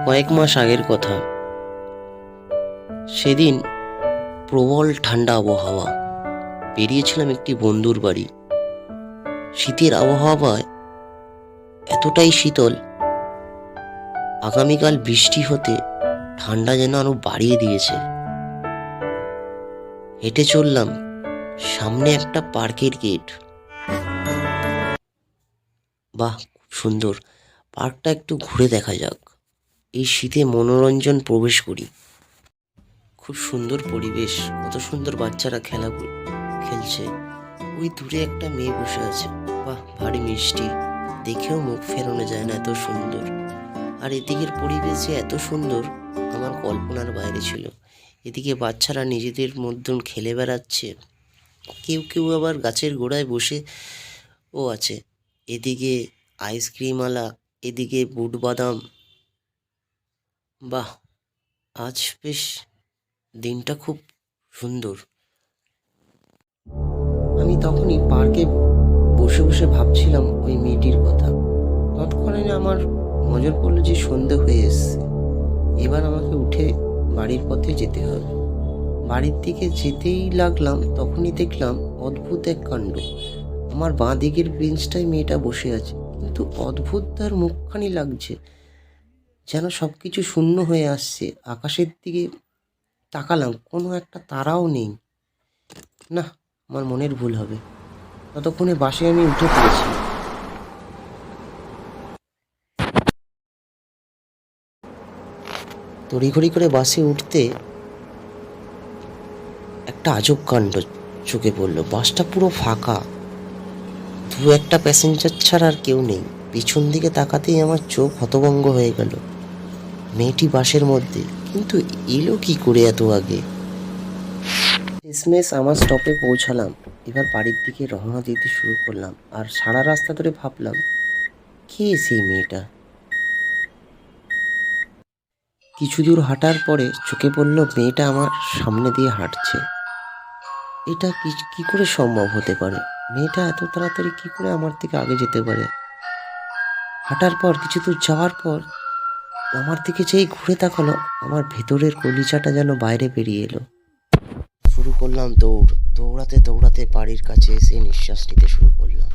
কয়েক মাস আগের কথা। সেদিন প্রবল ঠান্ডা আবহাওয়া। বেরিয়েছিলাম একটি বন্ধুর বাড়ি। শীতের আবহাওয়ায় এতটাই শীতল, আগামীকাল বৃষ্টি হতে ঠান্ডা যেন আরো বাড়িয়ে দিয়েছে। হেঁটে চললাম, সামনে একটা পার্কের গেট। বাহ, খুব সুন্দর। পার্কটা একটু ঘুরে দেখা যাক। এই শীতে মনোরঞ্জন প্রবেশ করি। খুব সুন্দর পরিবেশ, কত সুন্দর বাচ্চারা খেলছে। ওই দূরে একটা মেয়ে বসে আছে, বাহ ভারী মিষ্টি, দেখেও মুখ ফেরানো যায় না, এত সুন্দর। আর এদিকের পরিবেশ যে এত সুন্দর, আমার কল্পনার বাইরে ছিল। এদিকে বাচ্চারা নিজেদের মধ্যে খেলে বেড়াচ্ছে, কেউ কেউ আবার গাছের গোড়ায় বসে আছে। এদিকে আইসক্রিমওয়ালা, এদিকে বুট বাদাম। বাহ, আজ বেশ দিনটা খুব সুন্দর। আমি তখনই পার্কে বসে বসে ভাবছিলাম ওই মেয়েটির কথা। তৎক্ষণাৎ আমার নজর পড়লো যে সন্ধে হয়ে এসছে, এবার আমাকে উঠে বাড়ির পথে যেতে হবে। বাড়ির দিকে যেতেই লাগলাম, তখনই দেখলাম অদ্ভুত এক কাণ্ড। আমার বাঁ দিকের বেঞ্চটায় মেয়েটা বসে আছে, কিন্তু অদ্ভুত তার মুখখানি লাগছে, যেন সব কিছু শূন্য হয়ে আসছে। আকাশের দিকে তাকালাম, কোনো একটা তারাও নেই। না, আমার মনের ভুল হবে। ততক্ষণে বাসে আমি উঠে পড়েছি। তড়িঘড়ি করে বাসে উঠতে একটা আজব কাণ্ড চোখে পড়লো। বাসটা পুরো ফাঁকা, দু একটা প্যাসেঞ্জার ছাড়া আর কেউ নেই। পিছন দিকে তাকাতেই আমার চোখ হতভম্ব হয়ে গেল। মেয়েটি বাসের মধ্যে, কিন্তু এলো কি করে এত আগে? শেষমেশ আমার স্টপে পৌঁছালাম। এবার বাড়ির দিকে রওনা দিতে শুরু করলাম, আর সারা রাস্তা ধরে ভাবলাম, কে সেই মেয়েটা? কিছু দূর হাঁটার পরে চোখে পড়লো মেয়েটা আমার সামনে দিয়ে হাঁটছে। এটা কি করে সম্ভব হতে পারে? মেয়েটা এত তাড়াতাড়ি কি করে আমার থেকে আগে যেতে পারে? হাঁটার পর কিছু দূর যাওয়ার পর আমার দিকে যেই ঘুরে তাকালো, আমার ভেতরের কলিজাটা যেন বাইরে বেরিয়ে এলো। শুরু করলাম দৌড়াতে দৌড়াতে বাড়ির কাছে এসে নিঃশ্বাস নিতে শুরু করলাম।